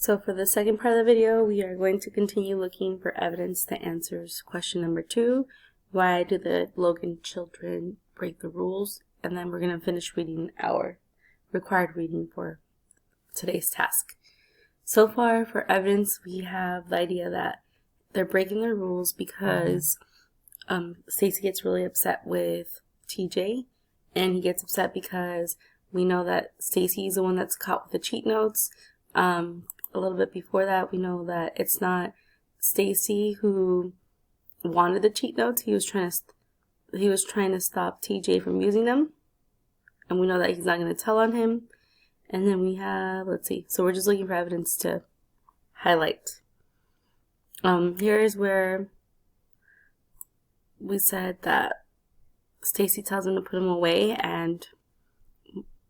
So for the second part of the video, we are going to continue looking for evidence that answers question number 2, why do the Logan children break the rules? And then we're going to finish reading our required reading for today's task. So far for evidence, we have the idea that they're breaking their rules because Stacy gets really upset with TJ, and he gets upset because we know that Stacy's the one that's caught with the cheat notes. A little bit before that, we know that it's not Stacy who wanted the cheat notes. He was trying to stop TJ from using them, and we know that he's not going to tell on him. And then we have, let's see, so we're just looking for evidence to highlight. Here's where we said that Stacy tells him to put him away, and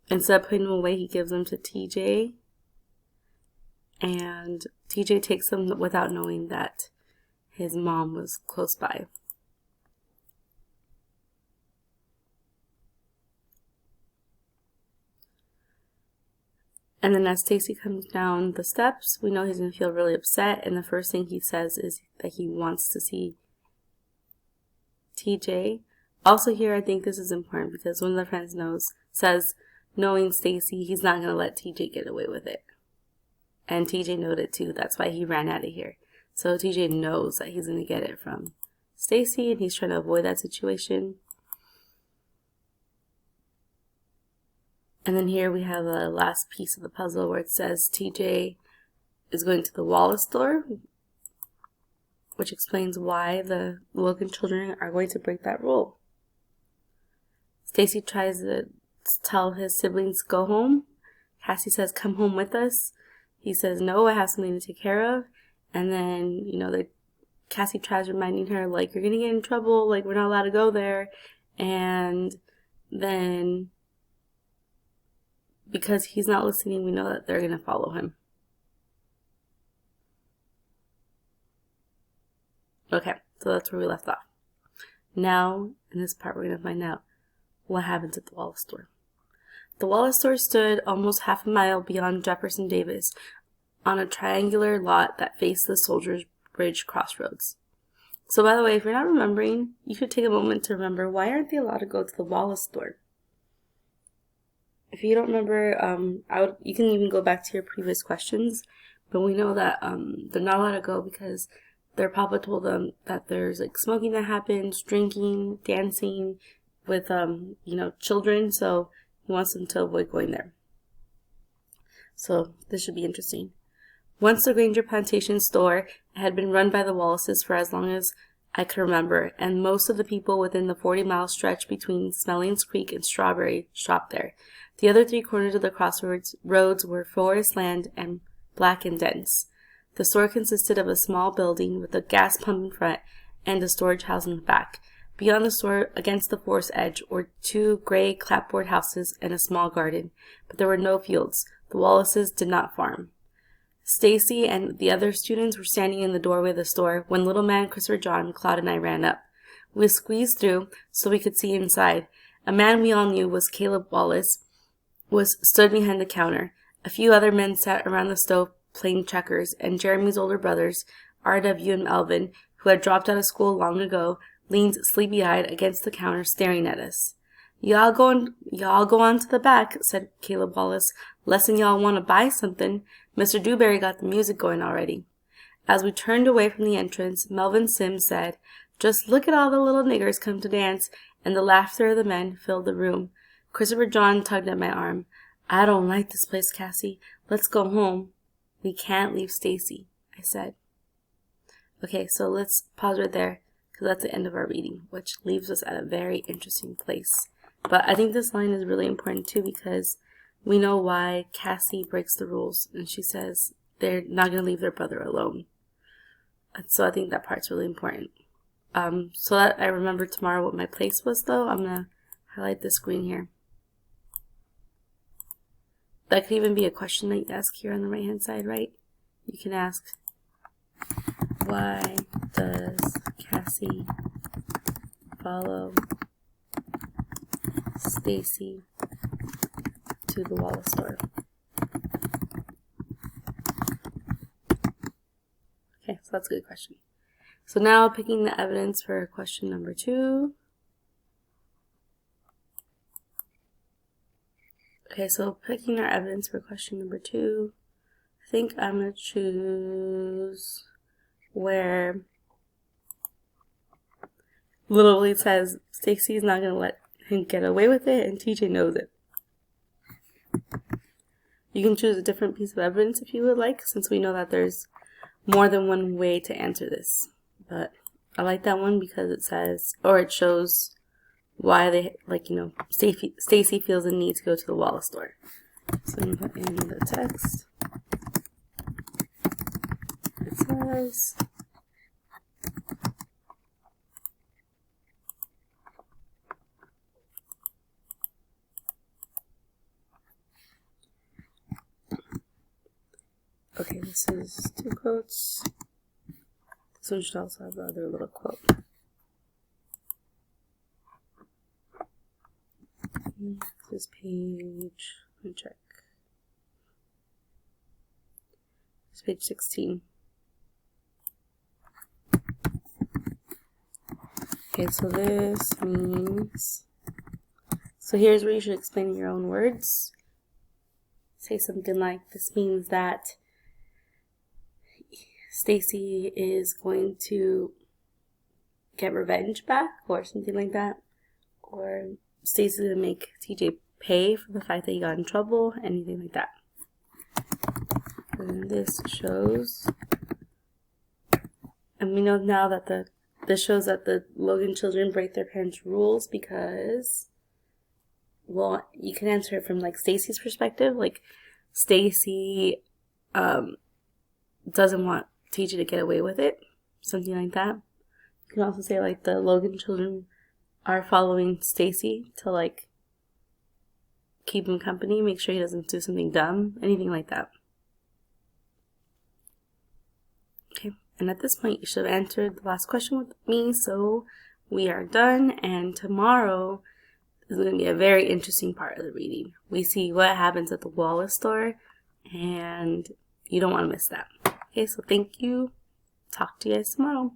instead of putting him away, he gives them to TJ. And TJ takes them without knowing that his mom was close by. And then as Stacy comes down the steps, we know he's going to feel really upset. And the first thing he says is that he wants to see TJ. Also here, I think this is important because one of the friends says, knowing Stacy, he's not going to let TJ get away with it. And TJ noted too. That's why he ran out of here. So TJ knows that he's going to get it from Stacy, and he's trying to avoid that situation. And then here we have the last piece of the puzzle where it says TJ is going to the Wallace store, which explains why the Logan children are going to break that rule. Stacy tries to tell his siblings to go home. Cassie says, "Come home with us." He says, "No, I have something to take care of." And then, Cassie tries reminding her, like, "You're going to get in trouble. Like, we're not allowed to go there." And then, because he's not listening, we know that they're going to follow him. Okay, so that's where we left off. Now, in this part, we're going to find out what happens at the Wallace store. The Wallace store stood almost half a mile beyond Jefferson Davis on a triangular lot that faced the Soldiers Bridge crossroads. So by the way, if you're not remembering, you should take a moment to remember, why aren't they allowed to go to the Wallace store? If you don't remember, you can even go back to your previous questions, but we know that they're not allowed to go because their papa told them that there's like smoking that happens, drinking, dancing with children, so he wants them to avoid going there. So this should be interesting. Once the Granger Plantation store had been run by the Wallaces for as long as I could remember, and most of the people within the 40-mile stretch between Smellings Creek and Strawberry shopped there. The other 3 corners of the crossroads were forest land and black and dense. The store consisted of a small building with a gas pump in front and a storage house in the back. Beyond the store, against the forest edge, were 2 gray clapboard houses and a small garden, but there were no fields. The Wallaces did not farm. Stacy and the other students were standing in the doorway of the store when little man Christopher John, Claude, and I ran up. We squeezed through so we could see inside. A man we all knew was Caleb Wallace, stood behind the counter. A few other men sat around the stove playing checkers, and Jeremy's older brothers, R.W. and Melvin, who had dropped out of school long ago, leaned sleepy-eyed against the counter staring at us. Y'all go on to the back," said Caleb Wallace. "Less'n y'all want to buy something. Mr. Dewberry got the music going already." As we turned away from the entrance, Melvin Sims said, "Just look at all the little niggers come to dance," and the laughter of the men filled the room. Christopher John tugged at my arm. "I don't like this place, Cassie. Let's go home." "We can't leave Stacy," I said. Okay, so let's pause right there, because that's the end of our reading, which leaves us at a very interesting place. But I think this line is really important too, because we know why Cassie breaks the rules, and she says they're not going to leave their brother alone. And so I think that part's really important. So that I remember tomorrow what my place was, though, I'm going to highlight this green here. That could even be a question that you ask here on the right hand side, right? You can ask, why does Cassie follow Stacy to the Wallace store? So that's a good question. So now picking the evidence for question number 2. Okay, so picking our evidence for question number 2, I think I'm going to choose where Little Willie says Stacy's not going to let him get away with it and TJ knows it. You can choose a different piece of evidence if you would like, since we know that there's more than one way to answer this. But I like that one because it says, or it shows why they, like, you know, Stacy feels the need to go to the Wallace store. So I'm going to put in the text. It says, okay, this is 2 quotes. This one should also have the other little quote. This is page, let me check. It's page 16. Okay, so this means, so here's where you should explain in your own words. Say something like, this means that Stacy is going to get revenge back, or something like that. Or Stacy's going to make TJ pay for the fact that he got in trouble, anything like that. And this shows, and we know now that this shows that the Logan children break their parents' rules because, well, you can answer it from like Stacy's perspective. Like, Stacy doesn't want TJ to get away with it, something like that. You can also say like the Logan children are following Stacy to like keep him company, make sure he doesn't do something dumb, anything like that. Okay, and at this point you should have answered the last question with me, so we are done, and tomorrow is going to be a very interesting part of the reading. We see what happens at the Wallace store, and you don't want to miss that. Okay, so thank you. Talk to you guys tomorrow.